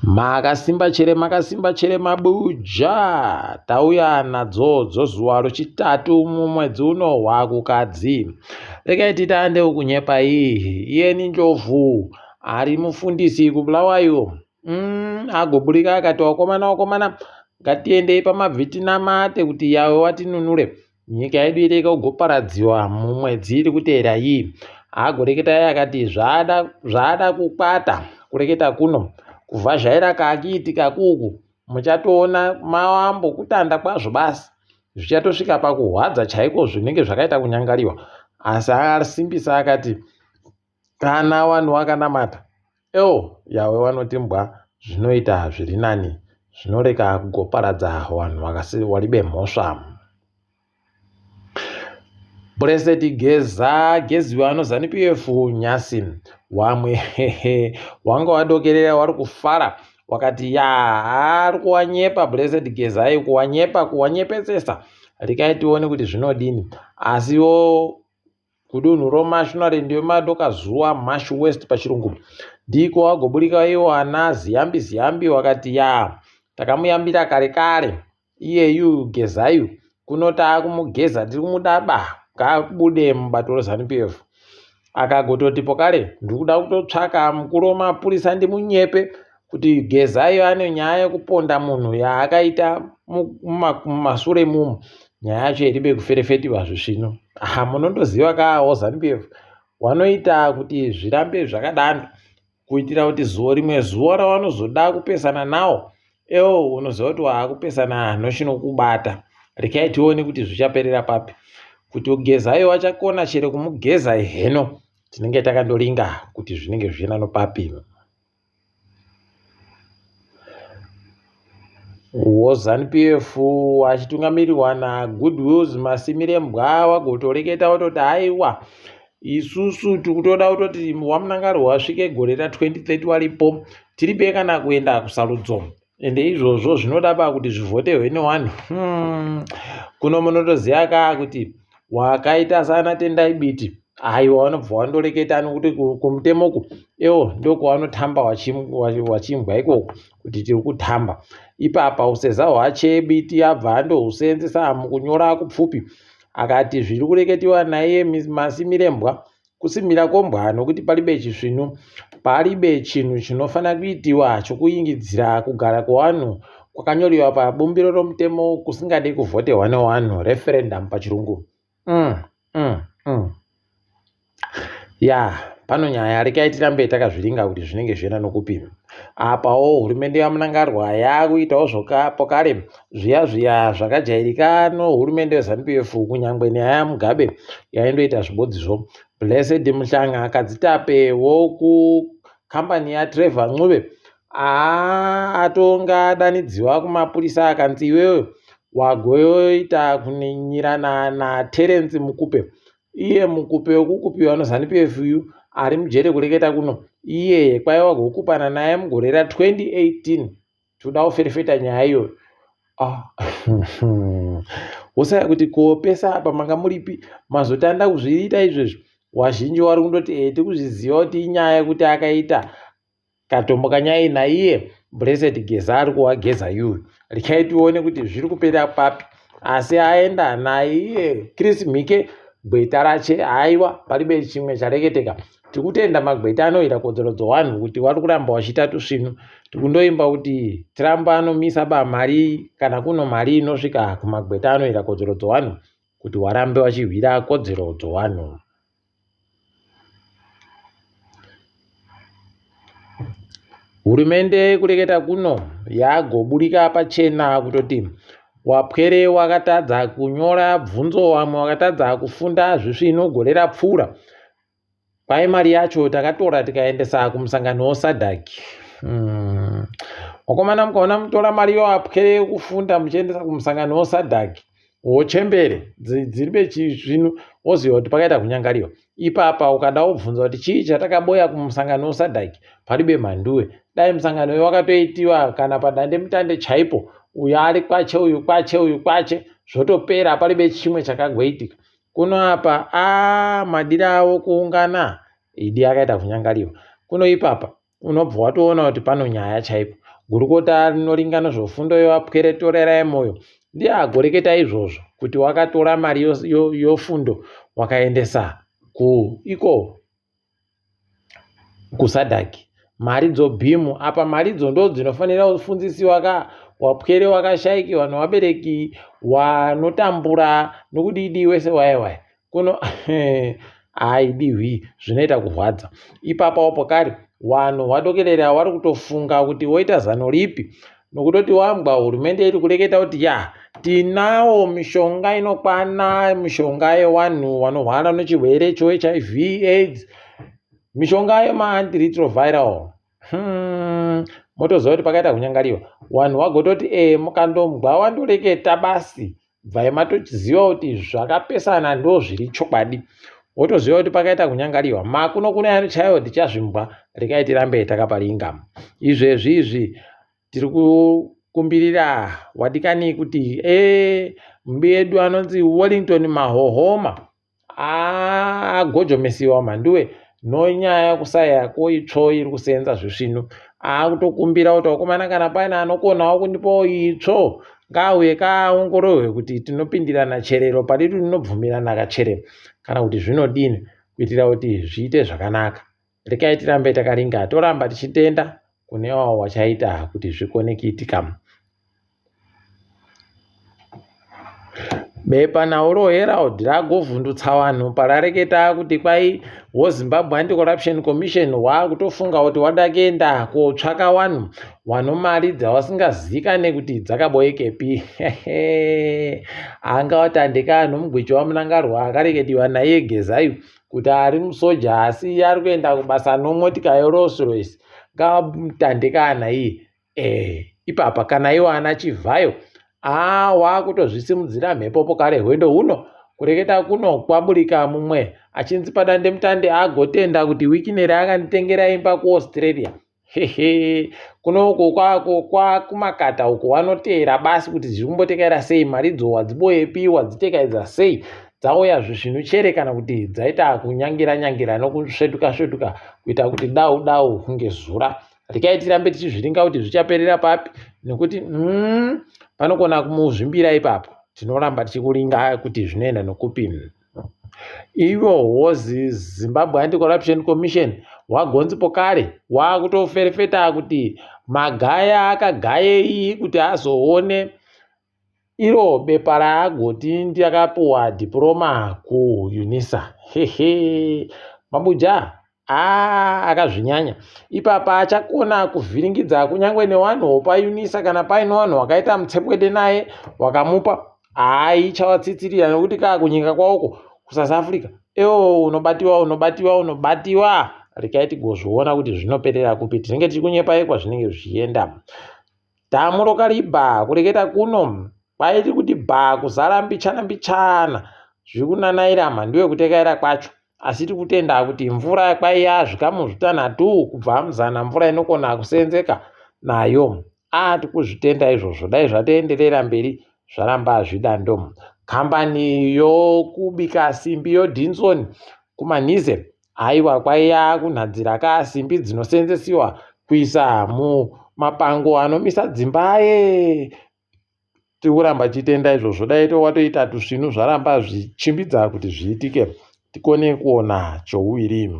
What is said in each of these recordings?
Makasimba chere mabuja tauya nadzodzo zuwa rechitatu mumwedzi uno hwakukadzi. Rekai titande kunyepa iyeni njovu ari mufundisi kubulawayo agoburika akati wakomana ngatiendei pamavhitinamate kuti yawe watinunure nyika yedu ireke kugoparadziwa mumwedzi iri kuteera iyi. Agoreketa akati zvada kukwata kureketa kuno kuvhazhaira kakiitika kuku muchatoona mawambo kutanda kwazvo basi zvichatosvika pakuhwadza chaiko zvinenge zvakaita kunyangariwa. Asi akasimbisa akati kana vanhu vakanamata yawe vanoti mbwa zvinoita zviri nani zvinoreka kugoparadza vanhu waribe mhosva. Blessed geziwa anozani PF nyasi wamwe wanga wadokerera wari kufara wakati ari kuwanyepa Blessed gezai kuwanyepesesa rekai tione kuti zvinodini. Asiwo kudunhu romasvinare madoka zuwa Mash West pachirungu ndiko wagoburika iwo ana ziyambi wakati takamuyambira kare iyeyu gezaiyu kunota kumugeza tiri kumudaba ngabude mubato rezanu PF. Akagototi pokare ndikuda kutotsvaka mukuru wemapurisa ndimunyepe kuti gezaiyo ane nyaya yekuponda munhu yaakaita mumasure mumu nyaya yacho iribe kuferefetiwa zvino. Munondoziva kawo zanu PF wanoita kuti zvirambe zvakadaro kuitira kuti zuwa ravanozoda kupesana nawo unoziva kuti waakupesana nochinokubata. Rekai tione kuti zvichaperera papi. Kuti gezaiyo wachakona chere kumugeza heno tinenge takandoringa kuti zvinenge zvienano papi. Wozanu PF achitungamirirwa naGoodwill Masimire Mbwa wagotoreketa wototi haiwa isusu tikutoda kutoti wamunangaro wasvike gore ra2030 waripo tiribe kana kuenda kusarudzo ende izvozvo zvinoda kuti zvivhotewe nevanhu. Kuno munotoziva kaa kuti wakaita sana Tendai Biti aiwa wanobva wandoreketa nokuti kumutemoku ndokwavanotamba wachimbwa ikoko kuti tiri kutamba. Ipapa useza hwache Biti abva andohuseenzesa mukunyora kupfupi akati zviri kureketiwa naye Masimire Mbwa kusimira kombwa nokuti palibe chinhu chinofanira kuitiwa chokuingidzira kugara kwevanhu kwakanyoriwa pabumbiro romutemo kusingadi kuvhotewa nevanhu, referendum pachirungu. Pano nyaya rekai tirambe takazviringa kuti zvinenge zviena nokupi. Apawo hurumende yamunangarwa yakuitawo zvokare zviya zvakajairika nohurumende yezanu PF kunyangwe nyaya yaMugabe yaindoita zvibodzizvo. Blessed Muhlanga akadzitapewo kukambani yaTrevor Ncube atonga adanidziwa kumapurisa akanzi iwewe wagoita kuninyirana naTerence Mukupe. Iye Mukupe wekukupiwa nozanu PF ari mujere kureketa kuno iye kwaiva wagokupana naye mugore ra2018 toda kuferefeta nyaya iyo. Usaya kuti kopesa apa manga muripi mazotanda kuzviita izvezvi. Wazhinji wari kundoti tikuzviziva kuti inyaya yekuti akaita katombo kanyai naiye Blessed Geza ari kuwageza iwe. Rekai tione kuti zviri kupera papi. Asi aenda naiye Chris Mhike gweta rache haiwa palibe chimwe chareketeka. Tikutenda magweta anoita kodzero dzevanhu kuti wari kuramba wachiita tusvinu. Tikundoimba kuti tiramba anomisa mari kana kuno mari inosvika kumagweta anoita kodzero dzevanhu kuti warambe wachihwira kodzero dzevanhu. Hurumende kureketa kuno yagoburika pachena kutoti wapwere wakatadza kunyora bvunzo wamwe wakatadza kufunda zvisvino gore rapfuura. Paimari yacho takatora tikaendesa kumusangano weSADC. Wakomana mukaona mutora mari yawapwere kufunda muchiendesa kumusangano weSADC wochembere dziribe chizvino woziva kuti pakaita kunyangariwa. Ipapa ukada kubvunza kuti chii chatakaboya kumusangano weSADC palibe mhanduwe. Dai musangano wakatoitiwa kana padande mutande chaipo uyu ari kwache uyu kwache zvotopera palibe chimwe chakagoitika. Kuno apa madira awo kuungana idi akaita kunyangariwa. Kuno ipapa unobva watoona kuti pano nyaya chaipo. gurukota rinoringana zvofundo yevapweretorera yemoyo ndiye agoreketa izvozvo kuti wakatora mari yofundo wakaendesa kusadhaki. Mari dzobhimu apa mari dzo ndo dzinofanira kufundzisiwa wapwere wakashaikiwa nevabereki wanotambura nokudidi wese waiwai kuno aidiwi zvinoita kurwadza. Ipapo pokari vanhu vadokerera vari kutofunga kuti woita zano ripi nokutoti wambwa hurumende iri kureketa kuti tinawo mishonga inokwana, mishonga yevanhu vanorwara nechirwere cheHIV AIDS, mishonga yemaantiretroviral. Motoziva kuti pakaita kunyangariwa vanhu vagototi mukandombwa wandoreketa basi bvai matochiziva kuti zvakapesana ndo zviri chokwadi. Wotoziva kuti pakaita kunyangariwa makuno kune anochaiwa tichazvimbwa rekai tirambe takaparinga. Izvezvi tiri kukumbirira wadikani kuti mbi yedu anonzi Wellington Mahohoma agojomesiwa manduwe nonyaya kusayako itsvo iri kusenza zvisvino. Akutokumbira kuti wakomana kana paina anokonawo kundipawo itsvo ngauye kaongororwe kuti tinopindirana cherero padi tinobvumirana kacherero kana kuti zvinodini kuitira kuti zviite zvakanaka. Rekai tirambe takaringa toramba tichitenda kune wao wachaita kuti zvikone kuitika. Bepa nauro Herald ragovhundutsa vanhu parareketa kuti kwai Zimbabwe Anti-Corruption Commission wakutofunga kuti wada kuenda kotsvaka vanhu mari dzavasingazivikane kuti dzakaboyekepi. Anga watandika anhu mugwichi wamunangarwa akareketiwa naye Gezayo kuti ari musoja asi ari kuenda kubasa nomotika yeRolls Royce ngamutandika anaiye. Ipapa kana iwo ana Chivhayo wakutozvisimudzira mhepo pokare hwendo huno kureketa kuno kwaburika mumwe achinzi padande mutande agotenda kuti wikineri akanditengera imba kuAustralia. Kunoko kwakumakata uko wanoteera basi kuti zviri kumbotekera sei, mari dzo wadziboyepi, wadzitekaidza sei, dzauya zvisvinu chere kana kuti dzaita kunyangira nokusvetuka kuita kuti dau kunge zura. Rekai tirambe tichizviringa kuti zvichaperera papi nekuti panokona kumuzvimbira ipapo. Tinoramba tichikuringa kuti zvinoenda nokupi. Ivo Zimbabwe Anti-Corruption Commission wagonzi pokare wakutoferefeta kuti magaya akagayei kuti azoone iro bepa raagoti ndiyakapuwa diploma kuUNISA. Mabuja akazvinyanya. Ipapa achakona kuvhiringidza kunyangwe nevanhu paUNISA kana paino vanhu wakaita mutsepwede naye wakamupa chavatsitsirira nekuti kunyika kwawoko kuSouth Africa unobatiwa. Rekai tigozviona kuti zvinoperera kupi. Tinenge tiri kunyepai kwazvinenge zvichienda. Dhamu rokaribha kureketa kuno kwaiti kuti kuzara mbichana zviri kunanaira mhando yekutekaira kwacho. Asi tiri kutenda kuti mvura kwaiya zvikamu zvitanhatu kubva muzana mvura inokona kusenzeka nayo. Tikuzvitenda izvozvo. Dai zvatoenderera mberi zvaramba zvidando. Kambani yokubika simbi yoDinson kumanhize kwaiya kunhadzira simbi dzinosenzesiwa kuisa mumapango anomisa dzimba. Tiri kuramba chitenda izvozvo. Dai watoita tusvinu zvaramba zvichimbidza kuti zviitike tikone kuona chouiri.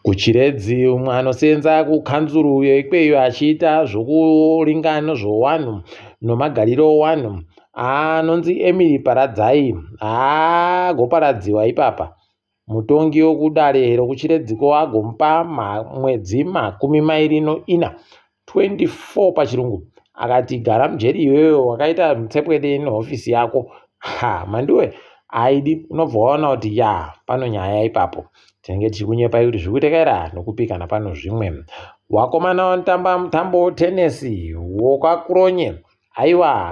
Kuchiredzi umwe anosenza kukanzuru ikweyo achiita zvokuringana zvowanhu nomagariro owanhu anonzi Emily Paradzai agoparadziwa ipapa. Mutongi wokudare rokuchiredziko agomupa mwedzi 24 24 pachirungu akati gara mujeri iyoyo wakaita mutsepwede nehofisi yako. Manduwe aidi unobva waona kuti pano nyaya ipapo. Tinenge tichikunyepai kuti zviri kutekaira nokupi kana pano zvimwe. Wakomana wanotamba mutambo wetenesi wokwaKuronye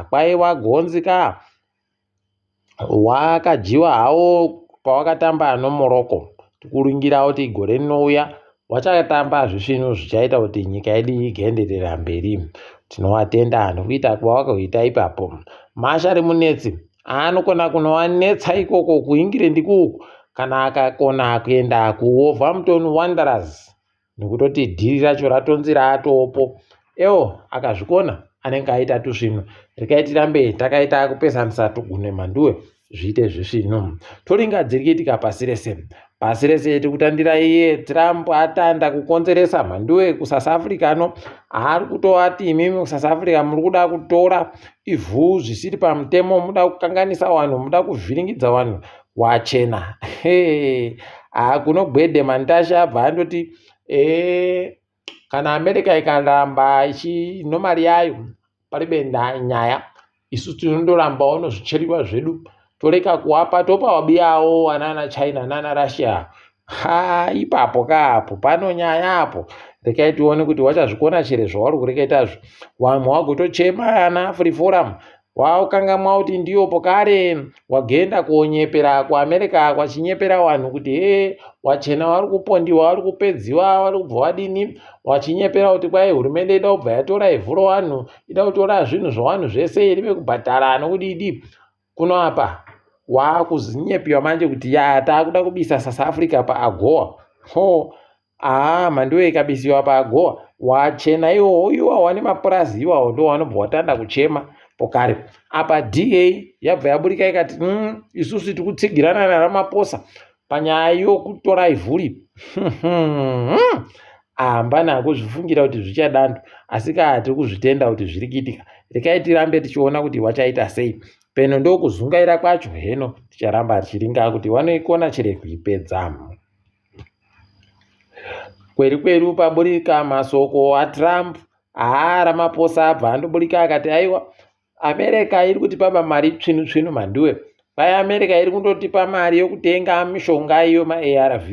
kwaiwa gonzika wakajiwa hawo pawakatamba noMorocco. Tikuringira kuti gore rinouya wachatamba zvisvinu zvichaita kuti nyika yedu igenderera mberi. Tinowatenda nokuita kwawakaita ipapo. Mashari Munetsi anokona kunowanetsa ikoko kuIngirandi kuku kana akakona kuenda kuWolverhampton Wanderers nekutoti dhiri racho ratonzira atopo. Akazvikona anenge aita tusvinu. Rekai tirambe takaita kupesanisa tugune manduwe zviite zvisvinu. Toringa dziri kuitika pasi rese. Pasi rese tikutandira iye Trump atanda kukonzeresa mhanduwe kuSouth Africa ano. Ari kutovati imimi kuSouth Africa muri kuda kutora ivhu zvisiri pamutemo, muda kukanganisa vanhu, muda kuvhiringidza vanhu. Wachena kunogwedhe Mantasha abva andoti kana America ikaramba ichino mari yayo paribe nyaya, isu tinondorambawo nozvicheriwa zvedu, toreka kuwapa, topa wabiyawo anana China nana Russia. Ipapo kaapo pano nyaya apo. Rekai tione kuti wachazvikona chere zvauri kureketazvo. Wamwe wagotochema ana Free Forum, wakangamwa kuti ndiyopo kare wagenda kuonyepera kuAmerica kwachinyepera vanhu kuti wachena vari kupondiwa, vari kupedziwa, vari kubva vadini, wachinyepera kuti kwai hurumende ida kubva yatora ivhu rovanhu, ida kutora zvinhu zvavanhu zvese iribe kubhadhara nokudidi. Kuno apa wakuzinyepiwa manje kuti taakuda kubisa South Africa paAGOA. Mhanduwe ikabisiwa paAGOA, wachena iwowo wane mapurazi iwawo ndo wanobva watanda kuchema pokare. Apa DA yabva yaburika ikati isusu tikutsigirana naRamaphosa panyaya yokutora ivhuri. Hambana kuzvifungira kuti zvichadando, asi tiri kuzvitenda kuti zviri kuitika. Rekai tirambe tichiona kuti wachaita sei. Peno ndokuzungaira kwacho heno ticharamba tichiringa kuti wanoikona chere kuipedza. Kweru paburika masoko aTrump. Ramaphosa abva andoburika akati aiwa America iri kutipa mari tsvinu mhanduwe. Kwai America iri kundotipa mari yokutenga mishonga iyo maARV.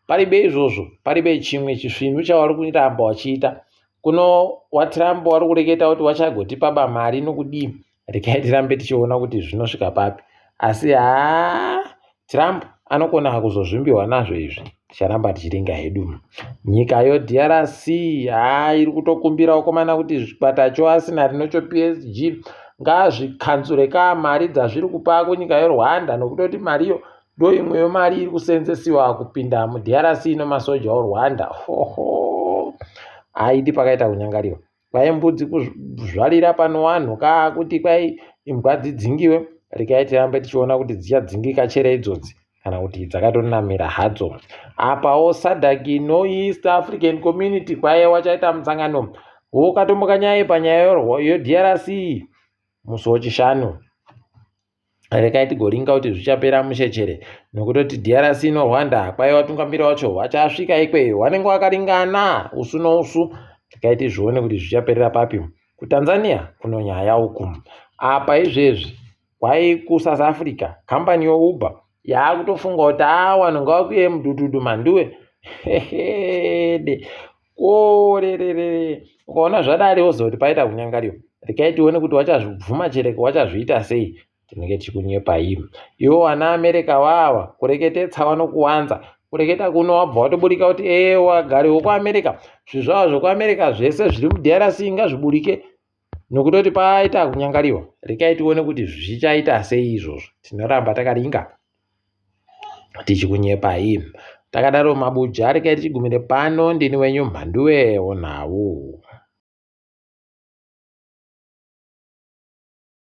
Paribe izvozvo, paribe chimwe chisvinu chavari kuramba wachiita. Kuno waTrump wari kureketa kuti wachagotipa mari nokudii. Rekai tirambe tichiona kuti zvinosvika papi. Asi Trump anokona kuzozvimbiwa nazvo izvi. Ticharamba tichiringa hedu. Nyika DRC iri kutokumbira ukomana kuti zvikwata asina rinocho PSG ngazvikanzure mari dzazviri kupa kunyika yeRwanda, nokutoti mariyo ndo imweyo mari iri kusenzesiwa kupinda muDRC nomasoja weRwanda. Aidi pakaita kunyangariwa. Kwai mbudzi kuzvalira pano vanhu kuti kwai imbwa dzidzingiwe. Rekai tirambe tichiona kuti dzichadzingika chere idzodzi kana kuti dzakatonamira hadzo. Apawo SADC no East African Community kwai wachaita mutsangano wokatomboka nyaya panyaya yeDRC musi wechishanu. Rekai tigoringa kuti zvichapera mushechere, nokutoti DRC noRwanda kwai watungamiri wacho wachasvika ikweyo, wanenge wakaringana usu nousu. Rekai tizvione kuti zvichaperera papi. KuTanzania kuno nyaya uku. Apa izvezvi kwai kuSouth Africa kambani yeUber yakutofunga kuti vanhu ngavakuye mudududu mhanduwe. Ukaona zvadare wozoti paita kunyangariwa. Rekai tione kuti wachazvibvuma chereko, wachazviita sei. Tinenge tichikunyepa ivo vana America wawa kureketetsa vanokuwanza. Kureketa kuno wabva watoburika kuti wagari wokuAmerica, zvinhu zvavo zvokuAmerica zvese zviri muDRC ngazviburike nokutoti paita kunyangariwa. Rekai tione kuti zvichaita sei izvozvo. Tinoramba takaringa tichikunyepa takadaro mabuja. Rekai tichigumire pano. Ndini wenyu Mhanduwe Onhawu.